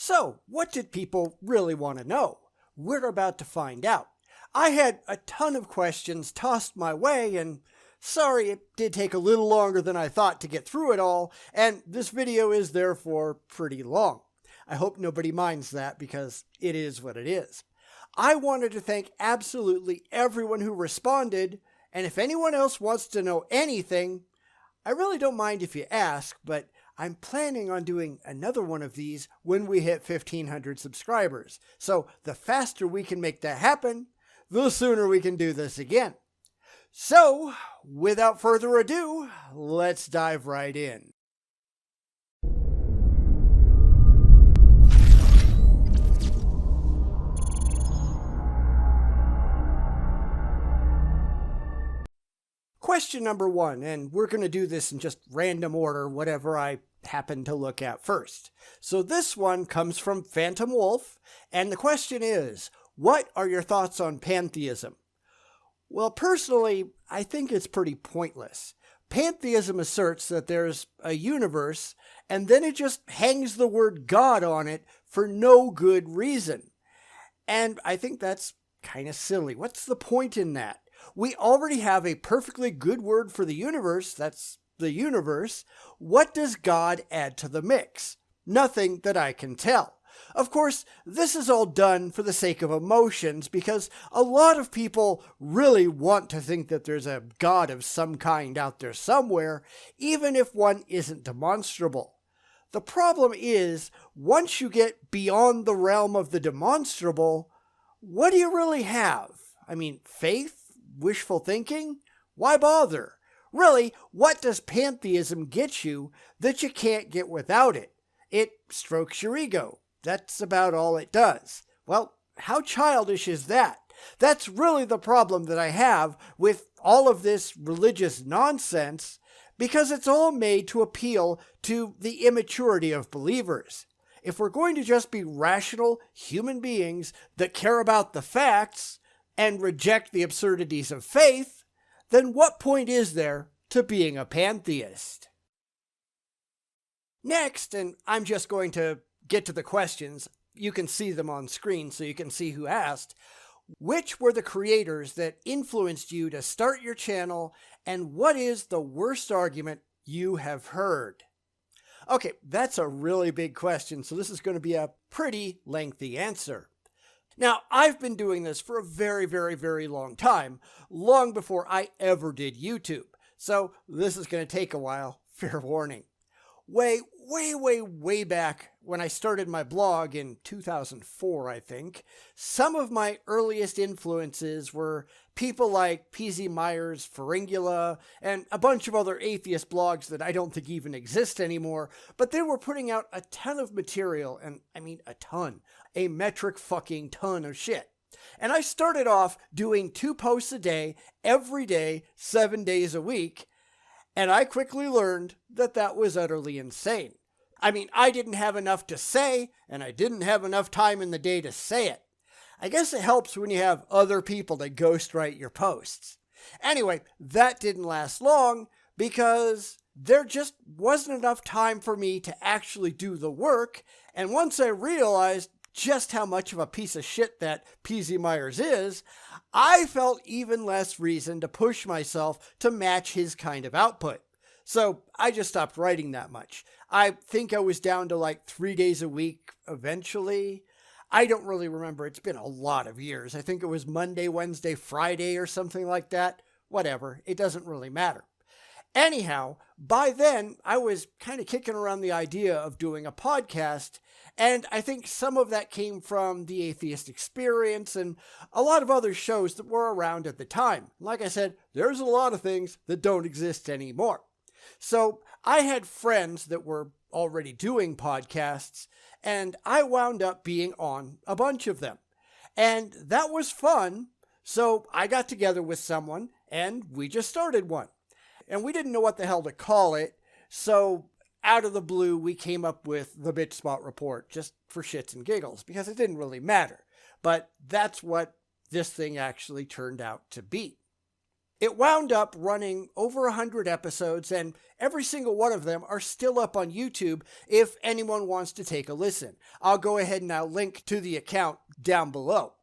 So, what did people really want to know? We're about to find out. I had a ton of questions tossed my way, and sorry it did take a little longer than I thought to get through it all, and this video is therefore pretty long. I hope nobody minds that because it is what it is. I wanted to thank absolutely everyone who responded, and if anyone else wants to know anything, I really don't mind if you ask, but I'm planning on doing another one of these when we hit 1,500 subscribers. So the faster we can make that happen, the sooner we can do this again. So, without further ado, let's dive right in. Question number 1, and we're going to do this in just random order, whatever I happen to look at first. So this one comes from Phantom Wolf, and the question is, what are your thoughts on pantheism? Well, personally, I think it's pretty pointless. Pantheism asserts that there's a universe, and then it just hangs the word God on it for no good reason. And I think that's kind of silly. What's the point in that? We already have a perfectly good word for the universe, that's the universe. What does God add to the mix? Nothing that I can tell. Of course, this is all done for the sake of emotions because a lot of people really want to think that there's a God of some kind out there somewhere, even if one isn't demonstrable. The problem is, once you get beyond the realm of the demonstrable, what do you really have? I mean, faith? Wishful thinking? Why bother? Really, what does pantheism get you that you can't get without it? It strokes your ego. That's about all it does. Well, how childish is that? That's really the problem that I have with all of this religious nonsense, because it's all made to appeal to the immaturity of believers. If we're going to just be rational human beings that care about the facts and reject the absurdities of faith, then what point is there to being a pantheist? Next, and I'm just going to get to the questions, you can see them on screen so you can see who asked. Which were the creators that influenced you to start your channel, and what is the worst argument you have heard? Okay, that's a really big question, so this is going to be a pretty lengthy answer. Now, I've been doing this for a very, very, very long time, long before I ever did YouTube. So this is going to take a while, fair warning. Way back when I started my blog in 2004, I think, some of my earliest influences were people like PZ Myers, Pharyngula, and a bunch of other atheist blogs that I don't think even exist anymore, but they were putting out a ton of material, and I mean a ton, a metric fucking ton of shit. And I started off doing 2 posts a day, every day, 7 days a week, and I quickly learned that that was utterly insane. I mean, I didn't have enough to say, and I didn't have enough time in the day to say it. I guess it helps when you have other people to ghostwrite your posts. Anyway, that didn't last long because there just wasn't enough time for me to actually do the work, and once I realized just how much of a piece of shit that PZ Myers is, I felt even less reason to push myself to match his kind of output. So I just stopped writing that much. I think I was down to like 3 days a week eventually. I don't really remember. It's been a lot of years. I think it was Monday, Wednesday, Friday or something like that. Whatever. It doesn't really matter. Anyhow, by then I was kind of kicking around the idea of doing a podcast, and I think some of that came from the Atheist Experience and a lot of other shows that were around at the time. Like I said, there's a lot of things that don't exist anymore. So I had friends that were already doing podcasts, and I wound up being on a bunch of them. And that was fun, so I got together with someone, and we just started one. And we didn't know what the hell to call it, so out of the blue, we came up with the Bitchspot report, just for shits and giggles, because it didn't really matter. But that's what this thing actually turned out to be. It wound up running over 100 episodes, and every single one of them are still up on YouTube if anyone wants to take a listen. I'll go ahead and now link to the account down below.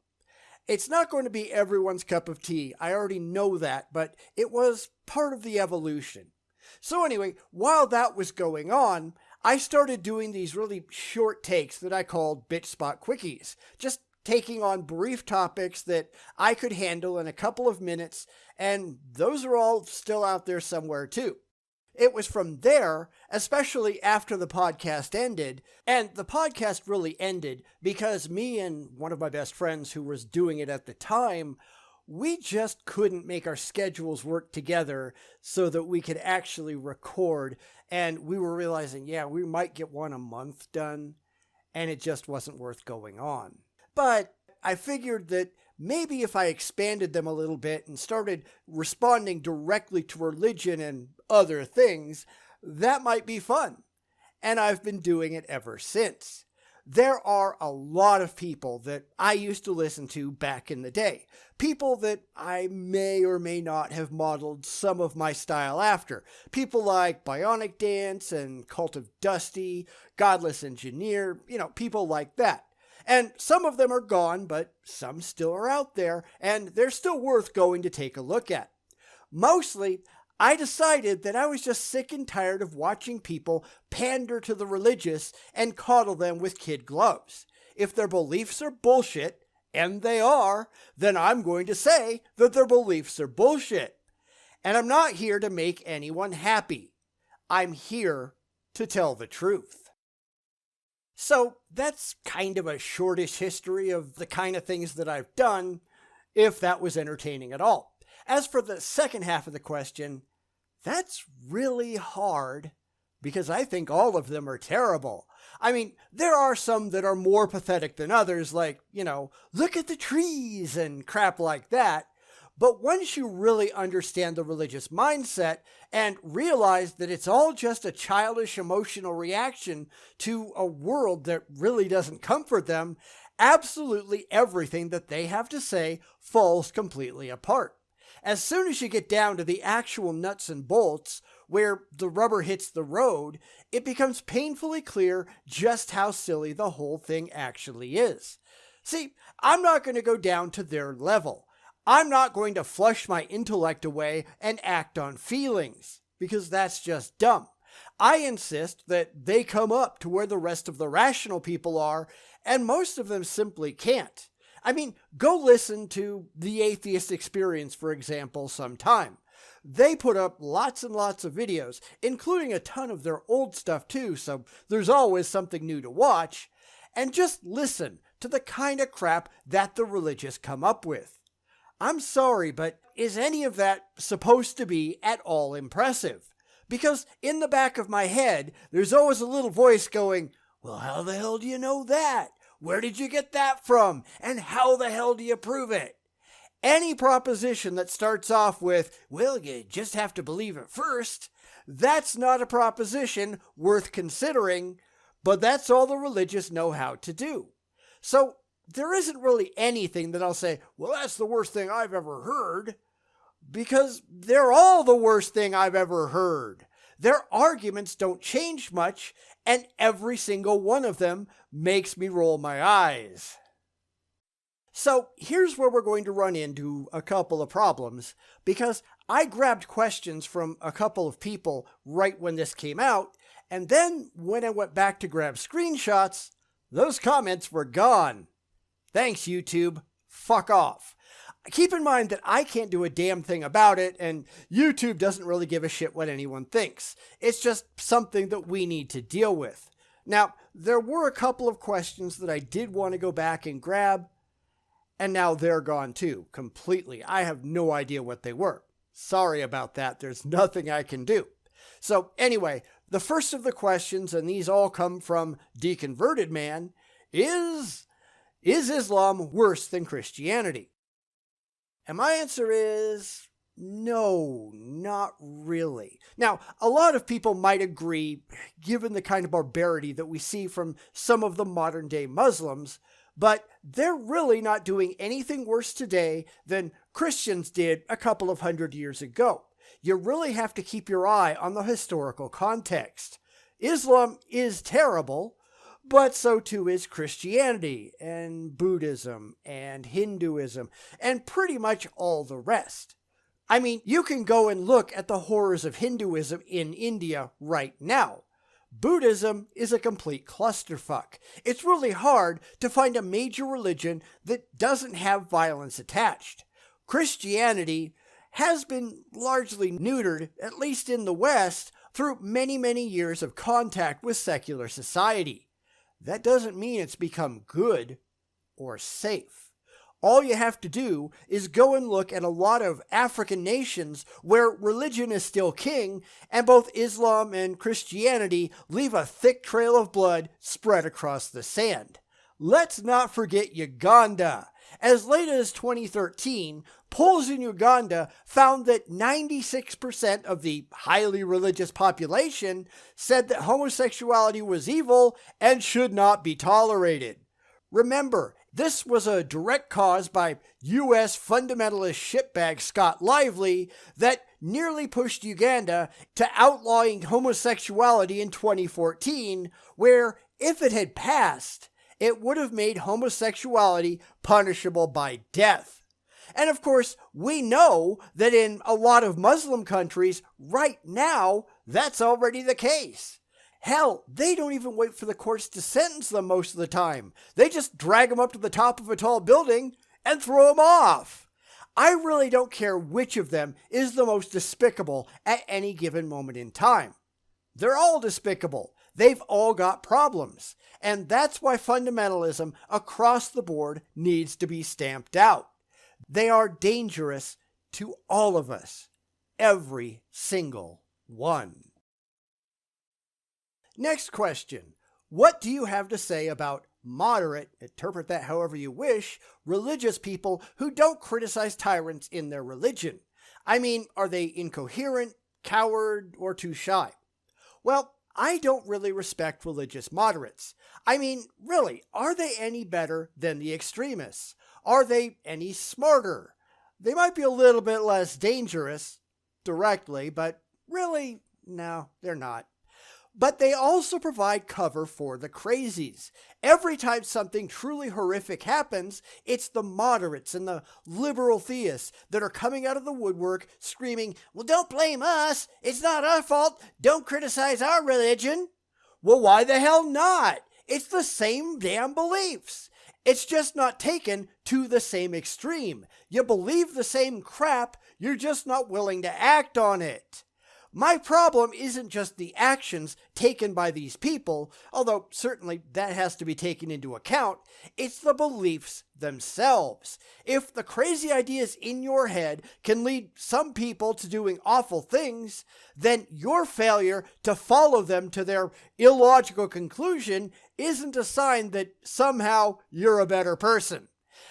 It's not going to be everyone's cup of tea, I already know that, but it was part of the evolution. So anyway, while that was going on, I started doing these really short takes that I called Bitchspot Quickies, just taking on brief topics that I could handle in a couple of minutes, and those are all still out there somewhere too. It was from there, especially after the podcast ended, and the podcast really ended because me and one of my best friends who was doing it at the time, we just couldn't make our schedules work together so that we could actually record, and we were realizing, yeah, we might get one a month done, and it just wasn't worth going on. But I figured that maybe if I expanded them a little bit and started responding directly to religion and other things, that might be fun. And I've been doing it ever since. There are a lot of people that I used to listen to back in the day. People that I may or may not have modeled some of my style after. People like Bionic Dance and Cult of Dusty, Godless Engineer, people like that. And some of them are gone, but some still are out there, and they're still worth going to take a look at. Mostly, I decided that I was just sick and tired of watching people pander to the religious and coddle them with kid gloves. If their beliefs are bullshit, and they are, then I'm going to say that their beliefs are bullshit. And I'm not here to make anyone happy. I'm here to tell the truth. So that's kind of a shortish history of the kind of things that I've done, if that was entertaining at all. As for the second half of the question, that's really hard because I think all of them are terrible. I mean, there are some that are more pathetic than others, like, look at the trees and crap like that. But once you really understand the religious mindset and realize that it's all just a childish emotional reaction to a world that really doesn't comfort them, absolutely everything that they have to say falls completely apart. As soon as you get down to the actual nuts and bolts, where the rubber hits the road, it becomes painfully clear just how silly the whole thing actually is. See, I'm not going to go down to their level. I'm not going to flush my intellect away and act on feelings, because that's just dumb. I insist that they come up to where the rest of the rational people are, and most of them simply can't. I mean, go listen to the Atheist Experience, for example, sometime. They put up lots and lots of videos, including a ton of their old stuff too, so there's always something new to watch, and just listen to the kind of crap that the religious come up with. I'm sorry, but is any of that supposed to be at all impressive? Because in the back of my head, there's always a little voice going, well, how the hell do you know that? Where did you get that from? And how the hell do you prove it? Any proposition that starts off with, well, you just have to believe it first, that's not a proposition worth considering, but that's all the religious know how to do. So there isn't really anything that I'll say, well, that's the worst thing I've ever heard, because they're all the worst thing I've ever heard. Their arguments don't change much, and every single one of them makes me roll my eyes. So here's where we're going to run into a couple of problems, because I grabbed questions from a couple of people right when this came out, and then when I went back to grab screenshots, those comments were gone. Thanks, YouTube. Fuck off. Keep in mind that I can't do a damn thing about it, and YouTube doesn't really give a shit what anyone thinks. It's just something that we need to deal with. Now, there were a couple of questions that I did want to go back and grab, and now they're gone too, completely. I have no idea what they were. Sorry about that. There's nothing I can do. So anyway, the first of the questions, and these all come from Deconverted Man, is Islam worse than Christianity? And my answer is no, not really. Now, a lot of people might agree, given the kind of barbarity that we see from some of the modern day Muslims, but they're really not doing anything worse today than Christians did a couple of hundred years ago. You really have to keep your eye on the historical context. Islam is terrible, but so too is Christianity and Buddhism and Hinduism and pretty much all the rest. I mean, you can go and look at the horrors of Hinduism in India right now. Buddhism is a complete clusterfuck. It's really hard to find a major religion that doesn't have violence attached. Christianity has been largely neutered, at least in the West, through many, many years of contact with secular society. That doesn't mean it's become good or safe. All you have to do is go and look at a lot of African nations where religion is still king, and both Islam and Christianity leave a thick trail of blood spread across the sand. Let's not forget Uganda. As late as 2013, polls in Uganda found that 96% of the highly religious population said that homosexuality was evil and should not be tolerated. Remember, this was a direct cause by U.S. fundamentalist shitbag Scott Lively that nearly pushed Uganda to outlawing homosexuality in 2014, where, if it had passed, it would have made homosexuality punishable by death. And of course, we know that in a lot of Muslim countries right now, that's already the case. Hell, they don't even wait for the courts to sentence them most of the time. They just drag them up to the top of a tall building and throw them off. I really don't care which of them is the most despicable at any given moment in time. They're all despicable. They've all got problems. And that's why fundamentalism across the board needs to be stamped out. They are dangerous to all of us. Every single one. Next question. What do you have to say about moderate, interpret that however you wish, religious people who don't criticize tyrants in their religion? I mean, are they incoherent, coward, or too shy? Well, I don't really respect religious moderates. I mean, really, are they any better than the extremists? Are they any smarter? They might be a little bit less dangerous, directly, but really, no, they're not. But they also provide cover for the crazies. Every time something truly horrific happens, it's the moderates and the liberal theists that are coming out of the woodwork screaming, "Well, don't blame us. It's not our fault. Don't criticize our religion." Well, why the hell not? It's the same damn beliefs. It's just not taken to the same extreme. You believe the same crap, you're just not willing to act on it. My problem isn't just the actions taken by these people, although certainly that has to be taken into account. It's the beliefs themselves. If the crazy ideas in your head can lead some people to doing awful things, then your failure to follow them to their illogical conclusion isn't a sign that somehow you're a better person.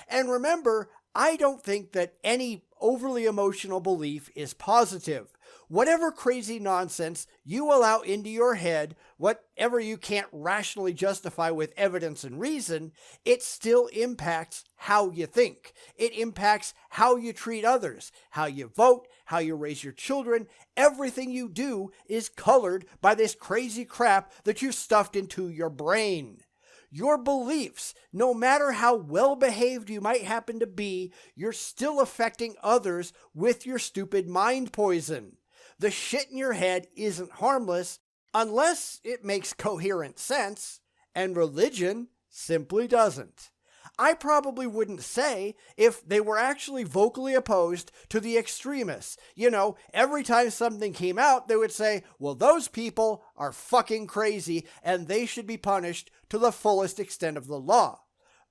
And remember, I don't think that any overly emotional belief is positive. Whatever crazy nonsense you allow into your head, whatever you can't rationally justify with evidence and reason, it still impacts how you think. It impacts how you treat others, how you vote, how you raise your children. Everything you do is colored by this crazy crap that you stuffed into your brain. Your beliefs, no matter how well-behaved you might happen to be, you're still affecting others with your stupid mind poison. The shit in your head isn't harmless unless it makes coherent sense, and religion simply doesn't. I probably wouldn't say if they were actually vocally opposed to the extremists. You know, every time something came out, they would say, well, those people are fucking crazy and they should be punished to the fullest extent of the law.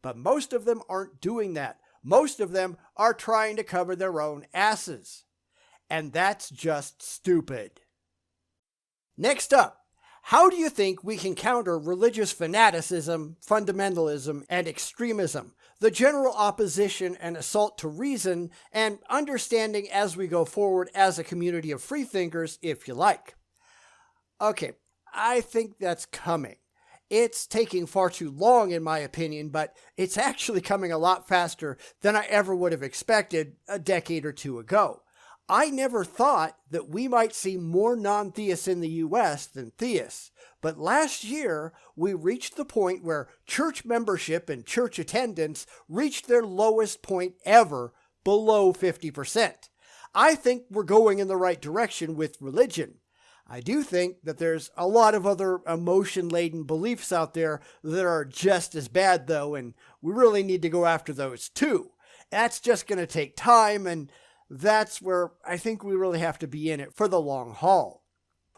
But most of them aren't doing that. Most of them are trying to cover their own asses. And that's just stupid. Next up, how do you think we can counter religious fanaticism, fundamentalism, and extremism, the general opposition and assault to reason, and understanding as we go forward as a community of freethinkers, if you like? Okay, I think that's coming. It's taking far too long, in my opinion, but it's actually coming a lot faster than I ever would have expected a decade or two ago. I never thought that we might see more non-theists in the US than theists, but last year we reached the point where church membership and church attendance reached their lowest point ever, below 50%. I think we're going in the right direction with religion. I do think that there's a lot of other emotion-laden beliefs out there that are just as bad, though, and we really need to go after those too. That's just going to take time, and that's where I think we really have to be in it for the long haul.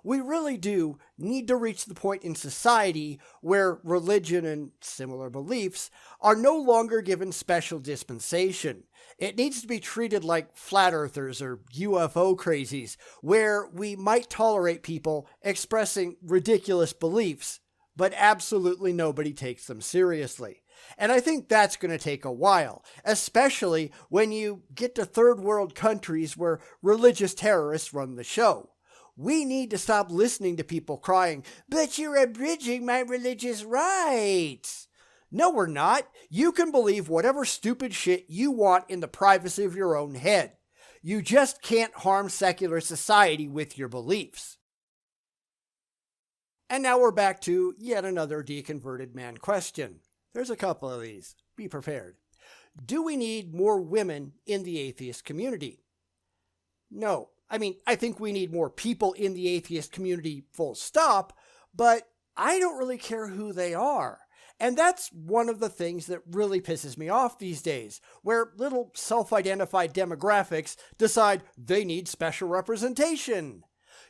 We really do need to reach the point in society where religion and similar beliefs are no longer given special dispensation. It needs to be treated like flat earthers or UFO crazies, where we might tolerate people expressing ridiculous beliefs, but absolutely nobody takes them seriously. And I think that's going to take a while, especially when you get to third world countries where religious terrorists run the show. We need to stop listening to people crying, "But you're abridging my religious rights." No, we're not. You can believe whatever stupid shit you want in the privacy of your own head. You just can't harm secular society with your beliefs. And now we're back to yet another deconverted man question. There's a couple of these. Be prepared. Do we need more women in the atheist community? No. I think we need more people in the atheist community, full stop, but I don't really care who they are. And that's one of the things that really pisses me off these days, where little self-identified demographics decide they need special representation.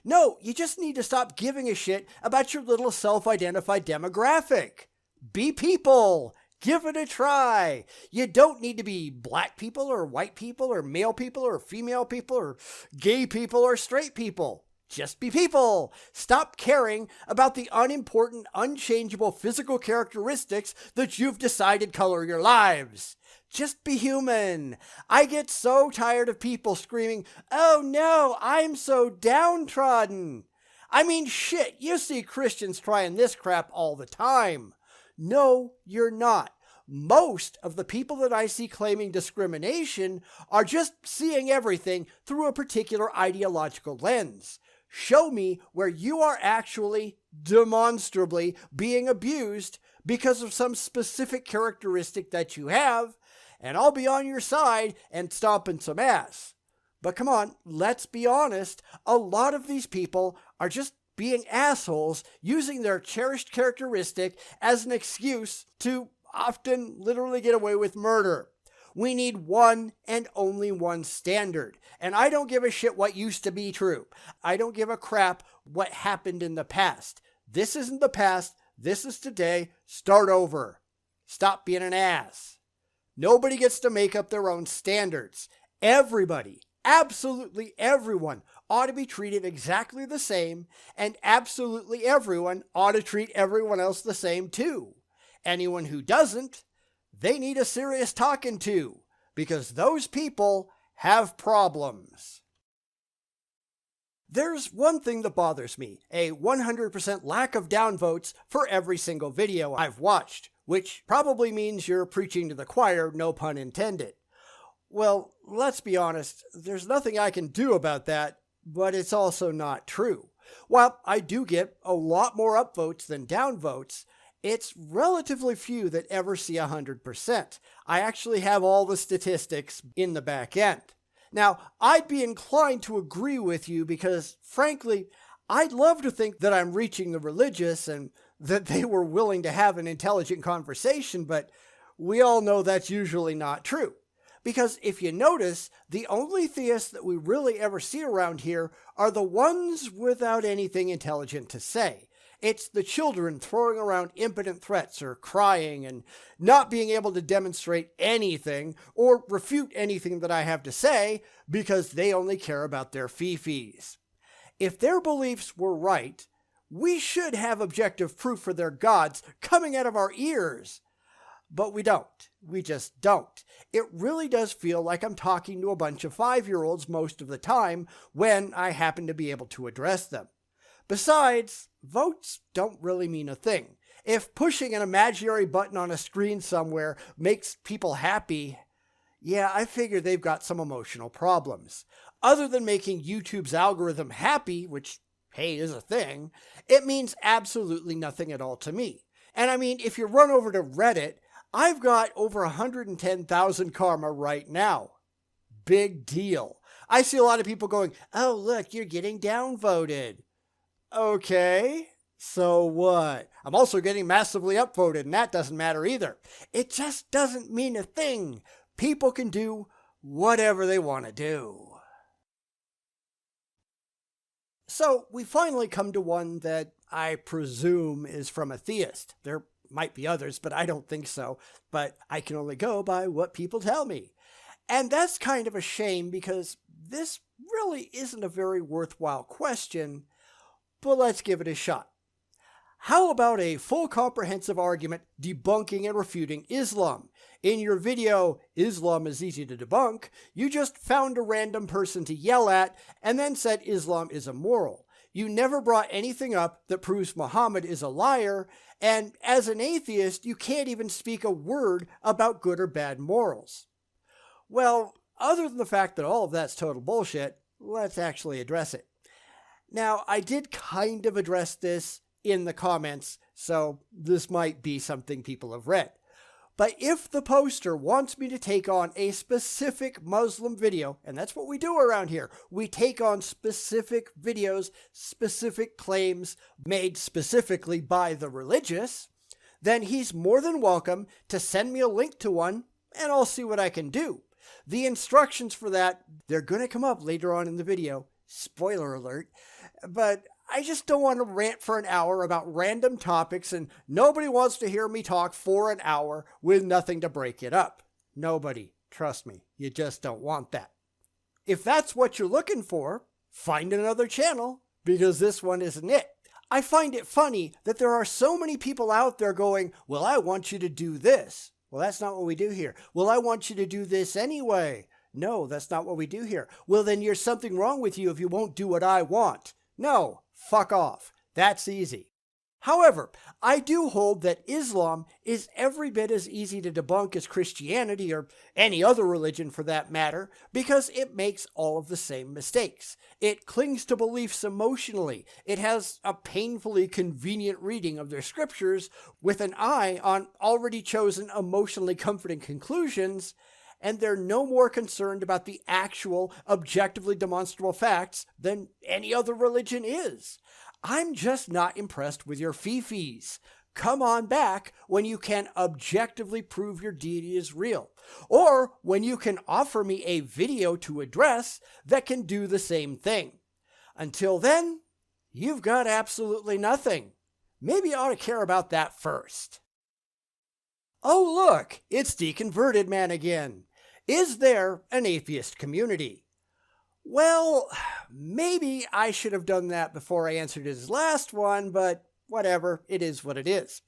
No, you just need to stop giving a shit about your little self-identified demographic. Be people. Give it a try. You don't need to be black people or white people or male people or female people or gay people or straight people. Just be people. Stop caring about the unimportant, unchangeable physical characteristics that you've decided color your lives. Just be human. I get so tired of people screaming, "Oh no, I'm so downtrodden." Shit, you see Christians trying this crap all the time. No, you're not. Most of the people that I see claiming discrimination are just seeing everything through a particular ideological lens. Show me where you are actually, demonstrably, being abused because of some specific characteristic that you have, and I'll be on your side and stomping some ass. But come on, let's be honest, a lot of these people are just being assholes, using their cherished characteristic as an excuse to often literally get away with murder. We need one and only one standard. And I don't give a shit what used to be true. I don't give a crap what happened in the past. This isn't the past. This is today. Start over. Stop being an ass. Nobody gets to make up their own standards. Everybody, absolutely everyone, ought to be treated exactly the same, and absolutely everyone ought to treat everyone else the same too. Anyone who doesn't, they need a serious talking to, because those people have problems. There's one thing that bothers me, a 100% lack of downvotes for every single video I've watched, which probably means you're preaching to the choir, no pun intended. Well, let's be honest, there's nothing I can do about that, but it's also not true. While I do get a lot more upvotes than downvotes, it's relatively few that ever see 100%. I actually have all the statistics in the back end. Now, I'd be inclined to agree with you because, frankly, I'd love to think that I'm reaching the religious and that they were willing to have an intelligent conversation, but we all know that's usually not true. Because if you notice, the only theists that we really ever see around here are the ones without anything intelligent to say. It's the children throwing around impotent threats or crying and not being able to demonstrate anything or refute anything that I have to say because they only care about their fee-fees. If their beliefs were right, we should have objective proof for their gods coming out of our ears. But we don't. We just don't. It really does feel like I'm talking to a bunch of 5-year-olds most of the time when I happen to be able to address them. Besides, votes don't really mean a thing. If pushing an imaginary button on a screen somewhere makes people happy, yeah, I figure they've got some emotional problems. Other than making YouTube's algorithm happy, which, hey, is a thing, it means absolutely nothing at all to me. And I mean, if you run over to Reddit, I've got over 110,000 karma right now. Big deal. I see a lot of people going, oh, look, you're getting downvoted. Okay, so what? I'm also getting massively upvoted, and that doesn't matter either. It just doesn't mean a thing. People can do whatever they want to do. So we finally come to one that I presume is from a theist. There might be others, but I don't think so. But I can only go by what people tell me. And that's kind of a shame because this really isn't a very worthwhile question, but let's give it a shot. How about a full comprehensive argument debunking and refuting Islam? In your video, Islam is easy to debunk, you just found a random person to yell at and then said Islam is immoral. You never brought anything up that proves Muhammad is a liar, and as an atheist, you can't even speak a word about good or bad morals. Well, other than the fact that all of that's total bullshit, let's actually address it. Now, I did kind of address this in the comments, so this might be something people have read. But if the poster wants me to take on a specific Muslim video, and that's what we do around here, we take on specific videos, specific claims made specifically by the religious, then he's more than welcome to send me a link to one, and I'll see what I can do. The instructions for that, they're going to come up later on in the video. Spoiler alert. But I just don't want to rant for an hour about random topics, and nobody wants to hear me talk for an hour with nothing to break it up. Nobody. Trust me. You just don't want that. If that's what you're looking for, find another channel, because this one isn't it. I find it funny that there are so many people out there going, well, I want you to do this. Well, that's not what we do here. Well, I want you to do this anyway. No, that's not what we do here. Well, then there's something wrong with you if you won't do what I want. No, fuck off. That's easy. However, I do hold that Islam is every bit as easy to debunk as Christianity or any other religion for that matter, because it makes all of the same mistakes. It clings to beliefs emotionally. It has a painfully convenient reading of their scriptures with an eye on already chosen emotionally comforting conclusions, and they're no more concerned about the actual objectively demonstrable facts than any other religion is. I'm just not impressed with your fee-fees. Come on back when you can objectively prove your deity is real, or when you can offer me a video to address that can do the same thing. Until then, you've got absolutely nothing. Maybe you ought to care about that first. Oh look, it's Deconverted Man again. Is there an atheist community? Well, maybe I should have done that before I answered his last one, but whatever, it is what it is.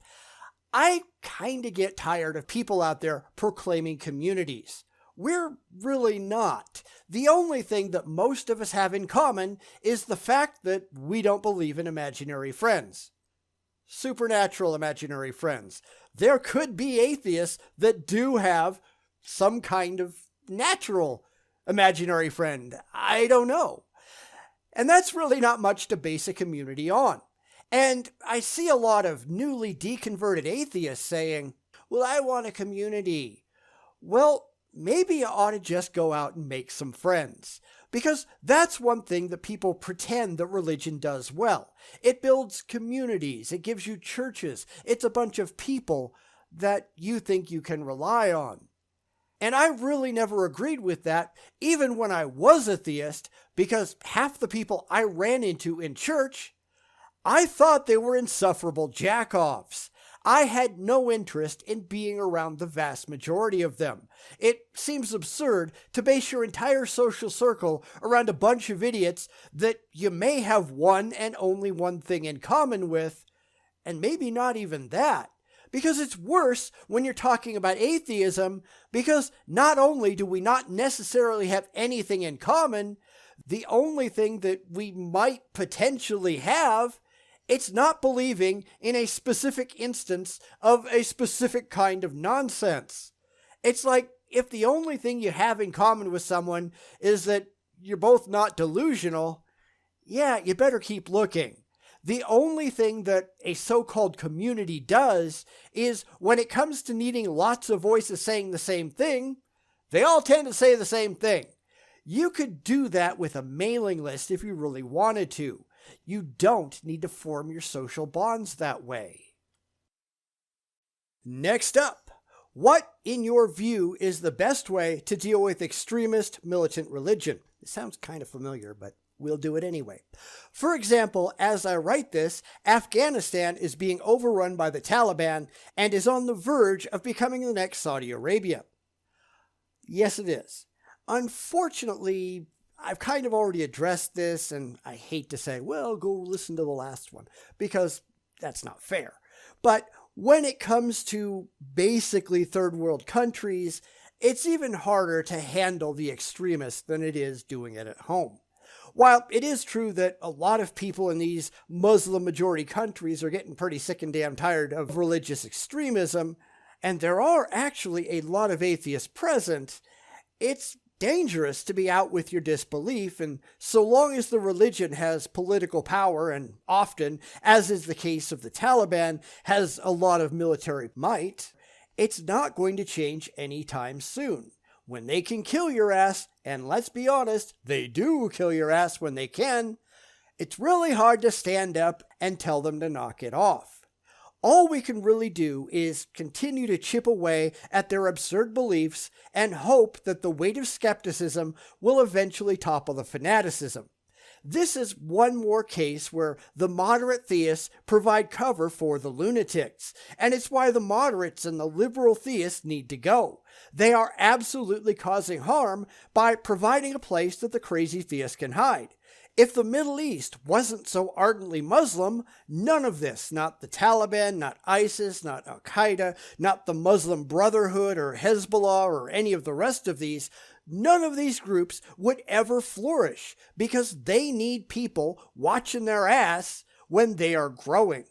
I kind of get tired of people out there proclaiming communities. We're really not. The only thing that most of us have in common is the fact that we don't believe in imaginary friends. Supernatural imaginary friends. There could be atheists that do have some kind of natural imaginary friend. I don't know. And that's really not much to base a community on. And I see a lot of newly deconverted atheists saying, well, I want a community. Well, maybe you ought to just go out and make some friends. Because that's one thing that people pretend that religion does well. It builds communities. It gives you churches. It's a bunch of people that you think you can rely on. And I really never agreed with that, even when I was a theist, because half the people I ran into in church, I thought they were insufferable jack-offs. I had no interest in being around the vast majority of them. It seems absurd to base your entire social circle around a bunch of idiots that you may have one and only one thing in common with, and maybe not even that. Because it's worse when you're talking about atheism, because not only do we not necessarily have anything in common, the only thing that we might potentially have It's not believing in a specific instance of a specific kind of nonsense. It's like if the only thing you have in common with someone is that you're both not delusional, yeah, you better keep looking. The only thing that a so-called community does is when it comes to needing lots of voices saying the same thing, they all tend to say the same thing. You could do that with a mailing list if you really wanted to. You don't need to form your social bonds that way. Next up, what, in your view, is the best way to deal with extremist militant religion? It sounds kind of familiar, but we'll do it anyway. For example, as I write this, Afghanistan is being overrun by the Taliban and is on the verge of becoming the next Saudi Arabia. Yes, it is. Unfortunately, I've kind of already addressed this, and I hate to say, well, go listen to the last one, because that's not fair. But when it comes to basically third world countries, it's even harder to handle the extremists than it is doing it at home. While it is true that a lot of people in these Muslim-majority countries are getting pretty sick and damn tired of religious extremism, and there are actually a lot of atheists present, it's dangerous to be out with your disbelief, and so long as the religion has political power and often, as is the case of the Taliban, has a lot of military might, it's not going to change anytime soon. When they can kill your ass, and let's be honest, they do kill your ass when they can, it's really hard to stand up and tell them to knock it off. All we can really do is continue to chip away at their absurd beliefs and hope that the weight of skepticism will eventually topple the fanaticism. This is one more case where the moderate theists provide cover for the lunatics, and it's why the moderates and the liberal theists need to go. They are absolutely causing harm by providing a place that the crazy theists can hide. If the Middle East wasn't so ardently Muslim, none of this, not the Taliban, not ISIS, not Al-Qaeda, not the Muslim Brotherhood or Hezbollah or any of the rest of these, none of these groups would ever flourish because they need people watching their ass when they are growing.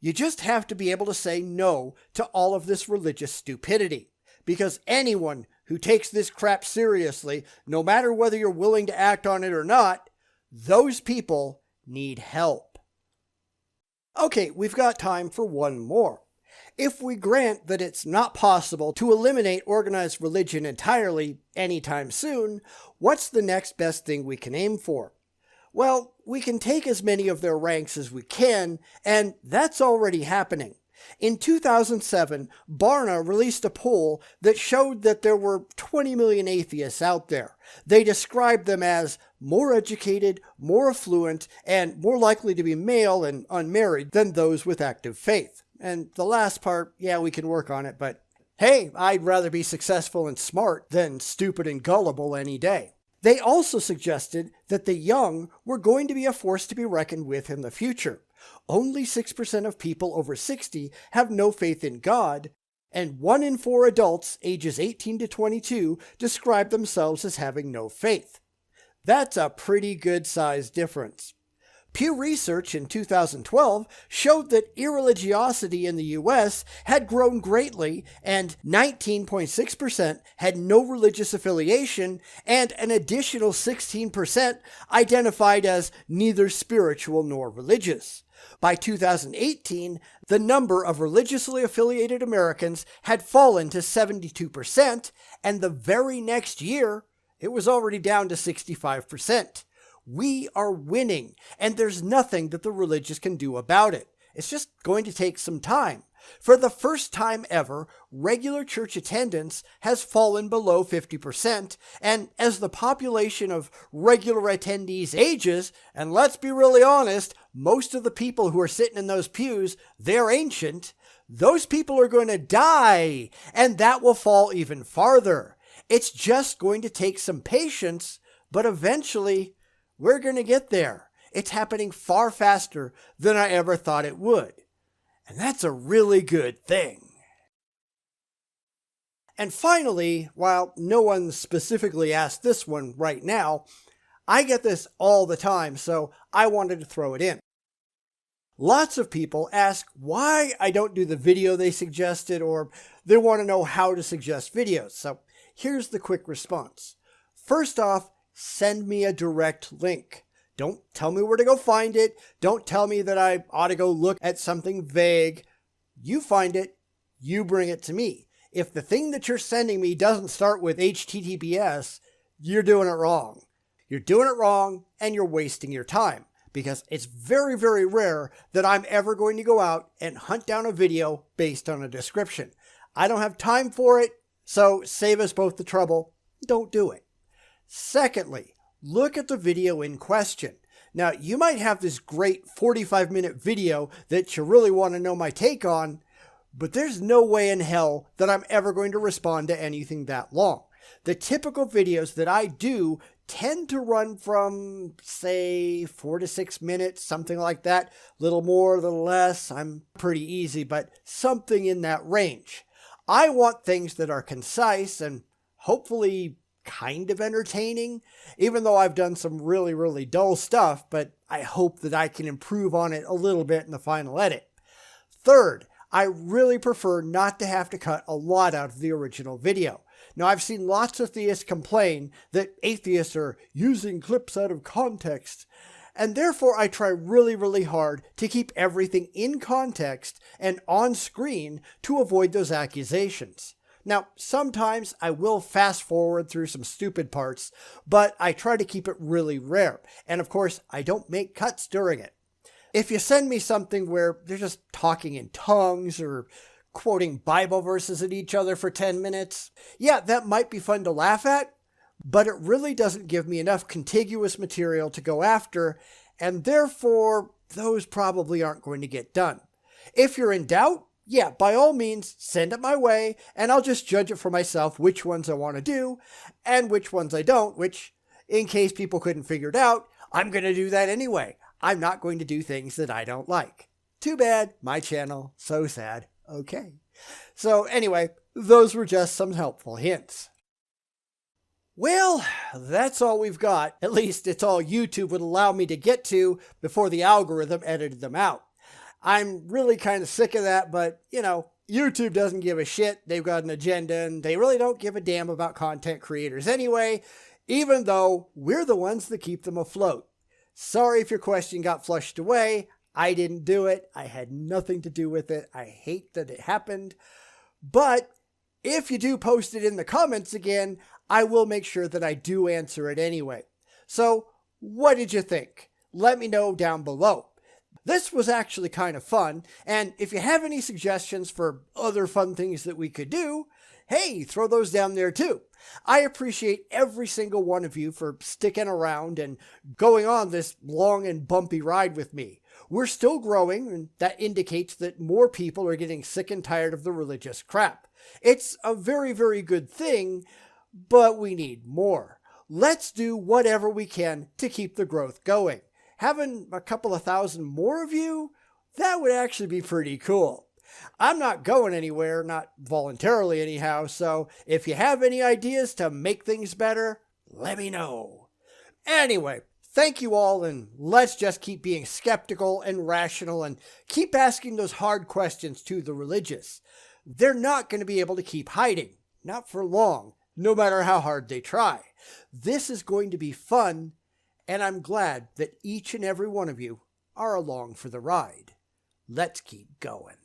You just have to be able to say no to all of this religious stupidity, because anyone who takes this crap seriously, no matter whether you're willing to act on it or not, those people need help. Okay, we've got time for one more. If we grant that it's not possible to eliminate organized religion entirely anytime soon, what's the next best thing we can aim for? Well, we can take as many of their ranks as we can, and that's already happening. In 2007, Barna released a poll that showed that there were 20 million atheists out there. They described them as more educated, more affluent, and more likely to be male and unmarried than those with active faith. And the last part, yeah, we can work on it, but hey, I'd rather be successful and smart than stupid and gullible any day. They also suggested that the young were going to be a force to be reckoned with in the future. Only 6% of people over 60 have no faith in God, and 1 in 4 adults ages 18 to 22 describe themselves as having no faith. That's a pretty good size difference. Pew Research in 2012 showed that irreligiosity in the US had grown greatly, and 19.6% had no religious affiliation, and an additional 16% identified as neither spiritual nor religious. By 2018, the number of religiously affiliated Americans had fallen to 72%, and the very next year, it was already down to 65%. We are winning, and there's nothing that the religious can do about it. It's just going to take some time. For the first time ever, regular church attendance has fallen below 50%, and as the population of regular attendees ages, and let's be really honest, most of the people who are sitting in those pews, they're ancient, those people are going to die, and that will fall even farther. It's just going to take some patience, but eventually we're going to get there. It's happening far faster than I ever thought it would. And that's a really good thing. And finally, while no one specifically asked this one right now, I get this all the time, so I wanted to throw it in. Lots of people ask why I don't do the video they suggested, or they want to know how to suggest videos. So here's the quick response. First off, send me a direct link. Don't tell me where to go find it. Don't tell me that I ought to go look at something vague. You find it, you bring it to me. If the thing that you're sending me doesn't start with HTTPS, you're doing it wrong. You're doing it wrong and you're wasting your time, because it's very, very rare that I'm ever going to go out and hunt down a video based on a description. I don't have time for it, so save us both the trouble. Don't do it. Secondly, look at the video in question. Now, you might have this great 45-minute video that you really want to know my take on, but there's no way in hell that I'm ever going to respond to anything that long. The typical videos that I do tend to run from, say, 4 to 6 minutes, something like that. Little more, a little less. I'm pretty easy, but something in that range. I want things that are concise and hopefully kind of entertaining, even though I've done some really, really dull stuff, but I hope that I can improve on it a little bit in the final edit. Third, I really prefer not to have to cut a lot out of the original video. Now, I've seen lots of theists complain that atheists are using clips out of context, and therefore I try really, really hard to keep everything in context and on screen to avoid those accusations. Now, sometimes I will fast forward through some stupid parts, but I try to keep it really rare. And of course, I don't make cuts during it. If you send me something where they're just talking in tongues or quoting Bible verses at each other for 10 minutes, yeah, that might be fun to laugh at, but it really doesn't give me enough contiguous material to go after, and therefore, those probably aren't going to get done. If you're in doubt, yeah, by all means, send it my way, and I'll just judge it for myself which ones I want to do, and which ones I don't, which, in case people couldn't figure it out, I'm going to do that anyway. I'm not going to do things that I don't like. Too bad, my channel, so sad. Okay. So anyway, those were just some helpful hints. Well, that's all we've got. At least it's all YouTube would allow me to get to before the algorithm edited them out. I'm really kind of sick of that, but, you know, YouTube doesn't give a shit. They've got an agenda, and they really don't give a damn about content creators anyway, even though we're the ones that keep them afloat. Sorry if your question got flushed away. I didn't do it. I had nothing to do with it. I hate that it happened. But if you do post it in the comments again, I will make sure that I do answer it anyway. So, what did you think? Let me know down below. This was actually kind of fun, and if you have any suggestions for other fun things that we could do, hey, throw those down there too. I appreciate every single one of you for sticking around and going on this long and bumpy ride with me. We're still growing, and that indicates that more people are getting sick and tired of the religious crap. It's a very, very good thing, but we need more. Let's do whatever we can to keep the growth going. Having a couple of thousand more of you, that would actually be pretty cool. I'm not going anywhere, not voluntarily anyhow, so if you have any ideas to make things better, let me know. Anyway, thank you all, and let's just keep being skeptical and rational and keep asking those hard questions to the religious. They're not going to be able to keep hiding, not for long, no matter how hard they try. This is going to be fun, and I'm glad that each and every one of you are along for the ride. Let's keep going.